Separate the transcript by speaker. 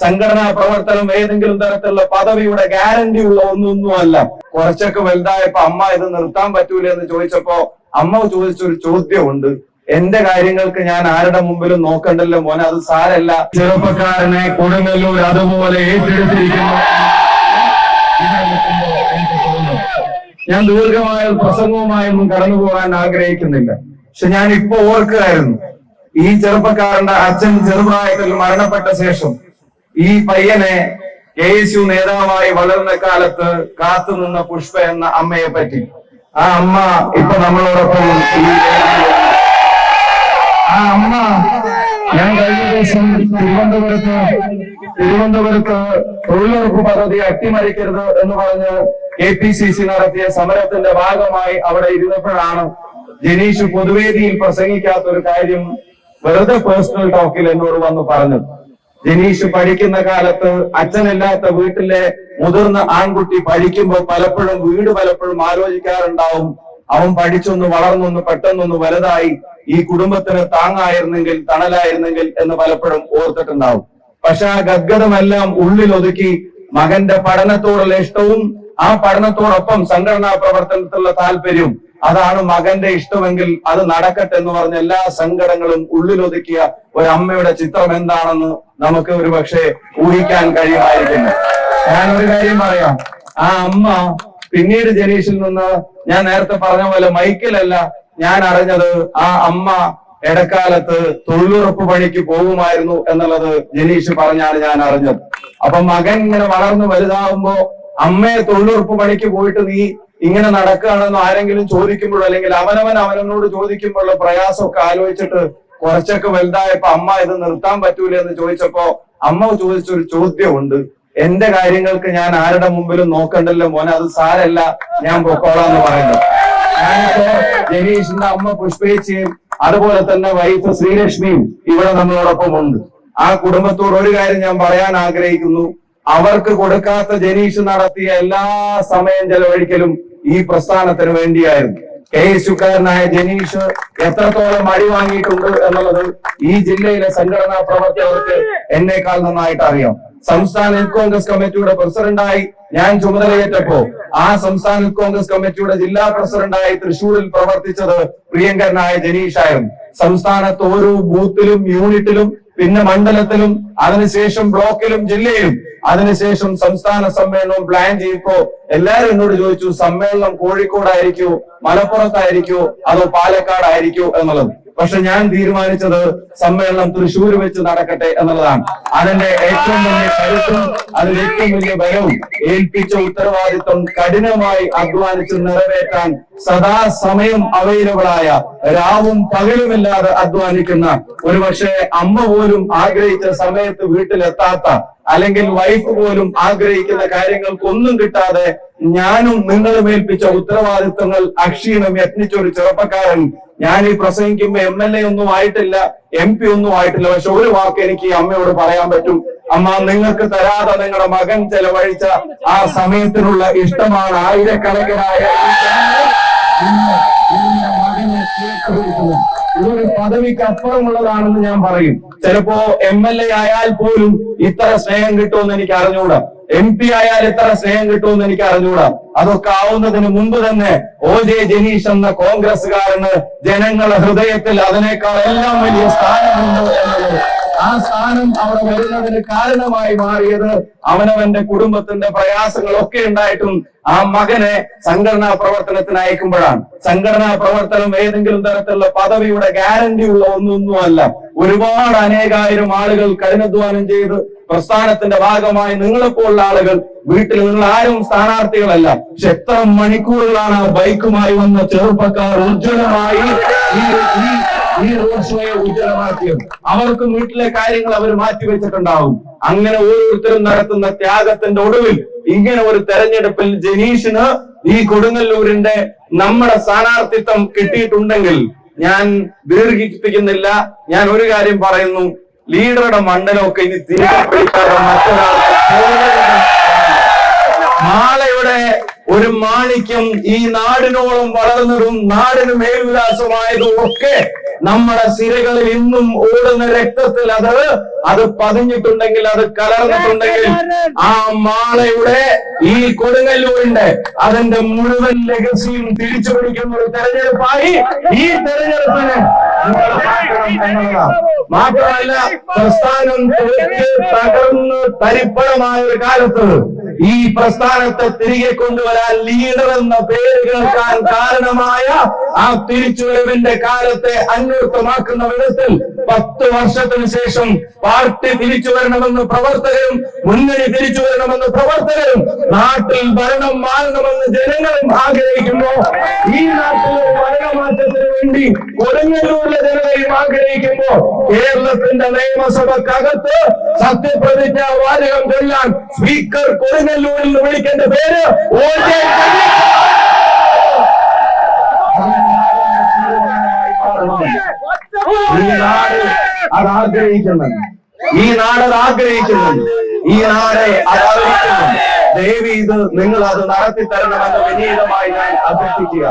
Speaker 1: സംഘടനാ പ്രവർത്തനം ഏതെങ്കിലും തരത്തിലുള്ള പദവിയുടെ ഗ്യാരണ്ടി ഉള്ള ഒന്നൊന്നുമല്ല. കുറച്ചൊക്കെ വലുതായപ്പോ അമ്മ ഇത് നിർത്താൻ പറ്റൂല എന്ന് ചോദിച്ചപ്പോ അമ്മ ചോദിച്ചൊരു ചോദ്യമുണ്ട്, എന്റെ കാര്യങ്ങൾക്ക് ഞാൻ ആരുടെ മുമ്പിലും നോക്കണ്ടല്ലോ മോനെ, അത് സാരല്ല. ചെറുപ്പക്കാരനെ കൊടുങ്ങല്ലൂർ അതുപോലെ ഏറ്റെടുത്തിരിക്കുന്നു. ഞാൻ ദീർഘമായ പ്രസംഗവുമായൊന്നും കടന്നു പോകാൻ ആഗ്രഹിക്കുന്നില്ല. പക്ഷെ ഞാൻ ഇപ്പൊ ഓർക്കുകയായിരുന്നു, ഈ ചെറുപ്പക്കാരന്റെ അച്ഛൻ ചെറുപ്രായത്തിൽ മരണപ്പെട്ട ശേഷം ഈ പയ്യനെ KSU നേതാവായി വളർന്ന കാലത്ത് കാത്തുനിന്ന പുഷ്പ എന്ന അമ്മയെ പറ്റി. ആ അമ്മ ഇപ്പൊ നമ്മളോടൊപ്പം. ആ അമ്മ ഞാൻ കഴിഞ്ഞ ദിവസം തിരുവനന്തപുരത്ത് തൊഴിലുറപ്പ് പദ്ധതി അട്ടിമറിക്കരുത് എന്ന് പറഞ്ഞ് KPCC നടത്തിയ സമരത്തിന്റെ ഭാഗമായി അവിടെ ഇരുന്നപ്പോഴാണ് ജനീഷ് പൊതുവേദിയിൽ പ്രസംഗിക്കാത്ത ഒരു കാര്യം വെറുതെ പേഴ്സണൽ ടോക്കിൽ എന്നോട് വന്ന് പറഞ്ഞത്. ജനീഷ് പഠിക്കുന്ന കാലത്ത് അച്ഛനില്ലാത്ത വീട്ടിലെ മുതിർന്ന ആൺകുട്ടി പഠിക്കുമ്പോൾ പലപ്പോഴും ആലോചിക്കാറുണ്ടാവും, അവൻ പഠിച്ചൊന്ന് വളർന്നൊന്ന് പെട്ടെന്നൊന്ന് വലുതായി ഈ കുടുംബത്തിന് താങ്ങായിരുന്നെങ്കിൽ തണലായിരുന്നെങ്കിൽ എന്ന് പലപ്പോഴും ഓർത്തിട്ടുണ്ടാവും. പക്ഷെ ആ ഗദ്ഗതമെല്ലാം ഉള്ളിലൊതുക്കി മകന്റെ പഠനത്തോടുള്ള ഇഷ്ടവും ആ പഠനത്തോടൊപ്പം സംഘടനാ പ്രവർത്തനത്തിലുള്ള താല്പര്യവും, അതാണ് മകന്റെ ഇഷ്ടമെങ്കിൽ അത് നടക്കട്ടെ എന്ന് പറഞ്ഞ എല്ലാ സങ്കടങ്ങളും ഉള്ളിലൊതുക്കിയ ഒരു അമ്മയുടെ ചിത്രം എന്താണെന്ന് നമുക്ക് ഒരു പക്ഷേ ഊഹിക്കാൻ കഴിയുമായിരിക്കുന്നു. ഞാനൊരു കാര്യം പറയാം, ആ അമ്മ പിന്നീട് ജനീഷിൽ നിന്ന് ഞാൻ നേരത്തെ പറഞ്ഞ പോലെ മൈക്കിലല്ല ഞാൻ അറിഞ്ഞത്, ആ അമ്മ ഇടക്കാലത്ത് തൊഴിലുറപ്പ് പണിക്ക് പോകുമായിരുന്നു എന്നുള്ളത് ജനീഷ് പറഞ്ഞാണ് ഞാൻ അറിഞ്ഞത്. അപ്പൊ മകൻ ഇങ്ങനെ വളർന്നു വലുതാവുമ്പോ അമ്മയെ തൊഴിലുറപ്പ് പണിക്ക് പോയിട്ട് നീ ഇങ്ങനെ നടക്കുകയാണെന്ന് ആരെങ്കിലും ചോദിക്കുമ്പോഴോ അല്ലെങ്കിൽ അവനോട് ചോദിക്കുമ്പോഴുള്ള പ്രയാസമൊക്കെ ആലോചിച്ചിട്ട് കുറച്ചൊക്കെ വലുതായപ്പോ അമ്മ ഇത് നിർത്താൻ പറ്റൂല എന്ന് ചോദിച്ചപ്പോ അമ്മ ചോദിച്ചൊരു ചോദ്യമുണ്ട്, എന്റെ കാര്യങ്ങൾക്ക് ഞാൻ ആരുടെ മുമ്പിലും നോക്കണ്ടല്ലോ മോനെ, അത് സാരല്ല, ഞാൻ പൊക്കോളാന്ന് പറയുന്നത്. ഞാനിപ്പോ ജനീഷിന്റെ അമ്മ പുഷ്പേച്ചിയും അതുപോലെ തന്നെ വൈഫ് ശ്രീലക്ഷ്മിയും ഇവിടെ നമ്മളോടൊപ്പം ഉണ്ട്. ആ കുടുംബത്തോട് ഒരു കാര്യം ഞാൻ പറയാൻ ആഗ്രഹിക്കുന്നു, അവർക്ക് കൊടുക്കാത്ത ജനീഷ് നടത്തിയ എല്ലാ സമയം ചെലവഴിക്കലും ഈ പ്രസ്ഥാനത്തിന് വേണ്ടിയായിരുന്നു. KSUക്കാരനായ ജനീഷ് എത്രത്തോളം അടി വാങ്ങിയിട്ടുണ്ട് എന്നുള്ളത് ഈ ജില്ലയിലെ സംഘടനാ പ്രവർത്തകർക്ക് എന്നേക്കാൾ നന്നായിട്ട് അറിയാം. സംസ്ഥാന യൂത്ത് കോൺഗ്രസ് കമ്മിറ്റിയുടെ പ്രസിഡന്റായി ഞാൻ ചുമതലയേറ്റപ്പോ ആ സംസ്ഥാന യൂത്ത് കോൺഗ്രസ് കമ്മിറ്റിയുടെ ജില്ലാ പ്രസിഡന്റായി തൃശ്ശൂരിൽ പ്രവർത്തിച്ചത് പ്രിയങ്കരനായ ജനീഷായിരുന്നു. സംസ്ഥാനത്ത് ഓരോ ബൂത്തിലും യൂണിറ്റിലും പിന്നെ മണ്ഡലത്തിലും അതിനുശേഷം ബ്ലോക്കിലും ജില്ലയിലും അതിനുശേഷം സംസ്ഥാന സമ്മേളനവും പ്ലാൻ ചെയ്തപ്പോ എല്ലാവരും എന്നോട് ചോദിച്ചു, സമ്മേളനം കോഴിക്കോടായിരിക്കോ മലപ്പുറത്തായിരിക്കോ അതോ പാലക്കാടായിരിക്കോ എന്നുള്ളത്. പക്ഷെ ഞാൻ തീരുമാനിച്ചത് സമ്മേളനം തൃശ്ശൂർ വെച്ച് നടക്കട്ടെ എന്നുള്ളതാണ്. അതിന്റെ ഏറ്റവും വലിയ കരുത്തും അതിന്റെ ഏറ്റവും വലിയ ബലവും ഏൽപ്പിച്ച ഉത്തരവാദിത്വം കഠിനമായി അധ്വാനിച്ച് നിറവേറ്റാൻ സദാസമയം അവൈലബിൾ ആയ, രാവും പകലുമില്ലാതെ അധ്വാനിക്കുന്ന, ഒരുപക്ഷെ അമ്മ പോലും ആഗ്രഹിച്ച സമയത്ത് വീട്ടിലെത്താത്ത അല്ലെങ്കിൽ വൈഫ് പോലും ആഗ്രഹിക്കുന്ന കാര്യങ്ങൾക്കൊന്നും കിട്ടാതെ ഞാനും നിങ്ങളും ഏൽപ്പിച്ച ഉത്തരവാദിത്വങ്ങൾ അക്ഷീണം യത്നിച്ച ഒരു ചെറുപ്പക്കാരൻ. ഞാൻ ഈ പ്രസംഗിക്കുമ്പോ MLA ഒന്നും ആയിട്ടില്ല, MP ഒന്നും ആയിട്ടില്ല. പക്ഷെ ഒരു വാക്ക് എനിക്ക് ഈ അമ്മയോട് പറയാൻ പറ്റും, അമ്മ നിങ്ങൾക്ക് തരാതെ നിങ്ങളുടെ മകൻ ചെലവഴിച്ച ആ സമയത്തിനുള്ള ഇഷ്ടമാണ് ആയിരക്കണക്കിനായ മകനെ ഇതൊരു പദവിക്ക് അപ്പുറമുള്ളതാണെന്ന് ഞാൻ പറയും. ചിലപ്പോ MLA ആയാൽ പോലും ഇത്ര സ്നേഹം കിട്ടുമെന്ന് എനിക്ക് അറിഞ്ഞുകൂടാ, MP ആയാൽ ഇത്ര സ്നേഹം കിട്ടുമെന്ന് എനിക്ക് അറിഞ്ഞുകൂടാ. അതൊക്കെ ആവുന്നതിന് മുമ്പ് തന്നെ OJ ജനീഷ് എന്ന കോൺഗ്രസ്സുകാരന് ജനങ്ങളുടെ ഹൃദയത്തിൽ അതിനേക്കാൾ എല്ലാം വലിയ സ്ഥാനമുണ്ട് എന്നുള്ളത്, ആ സ്ഥാനം അവിടെ വരുന്നതിന് കാരണമായി മാറിയത് അവനവന്റെ കുടുംബത്തിന്റെ പ്രയാസങ്ങളൊക്കെ ഉണ്ടായിട്ടും ആ മകനെ സംഘടനാ പ്രവർത്തനത്തിന് അയക്കുമ്പോഴാണ്. സംഘടനാ പ്രവർത്തനം ഏതെങ്കിലും തരത്തിലുള്ള പദവിയുടെ ഗ്യാരണ്ടി ഉള്ള ഒന്നൊന്നുമല്ല. ഒരുപാട് അനേകായിരം ആളുകൾ കഠിനാധ്വാനം ചെയ്ത് പ്രസ്ഥാനത്തിന്റെ ഭാഗമായി നിങ്ങളെപ്പോലുള്ള ആളുകൾ വീട്ടിൽ നിങ്ങൾ ആരും സ്ഥാനാർത്ഥികളല്ല, പക്ഷെ എത്ര മണിക്കൂറുകളാണ് ബൈക്കുമായി വന്ന ചെറുപ്പക്കാർ ഉജ്ജ്വലമായി ഈ റോഡ് ഷോയെ ഉജ്ജ്വലമാക്കിയത്. അവർക്കും വീട്ടിലെ കാര്യങ്ങൾ അവർ മാറ്റിവെച്ചിട്ടുണ്ടാവും. അങ്ങനെ ഓരോരുത്തരും നടത്തുന്ന ത്യാഗത്തിന്റെ ഒടുവിൽ ഇങ്ങനെ ഒരു തെരഞ്ഞെടുപ്പിൽ ജനീഷിന് ഈ കൊടുങ്ങല്ലൂരിന്റെ നമ്മുടെ സ്ഥാനാർത്ഥിത്വം കിട്ടിയിട്ടുണ്ടെങ്കിൽ ഞാൻ ദീർഘിപ്പിക്കുന്നില്ല. ഞാൻ ഒരു കാര്യം പറയുന്നു, ലീഡറുടെ മണ്ഡലമൊക്കെ ഇനി തിരികെ പിടിക്കാതെ മറ്റൊരാൾക്ക് മാളയുടെ ഒരു മാണിക്യം ഈ നാടിനോളം വളർന്നതും നാടിന് മേൽവിലാസമായതും ഒക്കെ നമ്മുടെ സിരകളിൽ ഇന്നും ഓടുന്ന രക്തത്തിൽ അത് പതിഞ്ഞിട്ടുണ്ടെങ്കിൽ, അത് കലർന്നിട്ടുണ്ടെങ്കിൽ, ആ മാളയുടെ ഈ കൊടുങ്ങല്ലൂരിന്റെ അതിന്റെ മുഴുവൻ ലെഗസിയും തിരിച്ചു പിടിക്കുന്ന ഒരു തെരഞ്ഞെടുപ്പായി ഈ തെരഞ്ഞെടുപ്പിന് മാത്രമല്ല, പ്രസ്ഥാനം തകർന്ന് തരിപ്പണമായ ഒരു കാലത്ത് ഈ പ്രസ്ഥാനത്തെ തിരികെ കൊണ്ടുവരാൻ ലീഡർ എന്ന പേര് കേൾക്കാൻ കാരണമായ ആ തിരിച്ചുവരവിന്റെ കാലത്തെ അന്വർത്ഥമാക്കുന്ന വിധത്തിൽ 10 വർഷത്തിന് ശേഷം പാർട്ടി തിരിച്ചു വരണമെന്ന് പ്രവർത്തകരും, മുന്നണി തിരിച്ചു വരണമെന്ന് പ്രവർത്തകരും, നാട്ടിൽ ഭരണം മാറണമെന്ന് ജനങ്ങളും ആഗ്രഹിക്കുന്നു. ഈ നാട്ടിലെ ഭരണമാറ്റത്തിന് വേണ്ടി കൊടുങ്ങല്ലൂരിലെ ജനതയും ആഗ്രഹിക്കുമ്പോ കേരളത്തിന്റെ നിയമസഭക്കകത്ത് സത്യപ്രതിജ്ഞ വാചകം ചൊല്ലാൻ സ്പീക്കർ കൊടുങ്ങല്ലൂരിൽ നിന്ന് വിളിക്കേണ്ട പേര് ഈ നാട് അത് ആഗ്രഹിക്കുന്നുണ്ട്. ഈ നാട് അത് ആഗ്രഹിക്കുന്നുണ്ട്. ഈ നാടെ അതാഗ്രഹിക്കുന്നുണ്ട്. ദേവി ഇത് നിങ്ങൾ അത് നടത്തി തരണമെന്ന് വിനീതമായി ഞാൻ അഭ്യർത്ഥിക്കുക.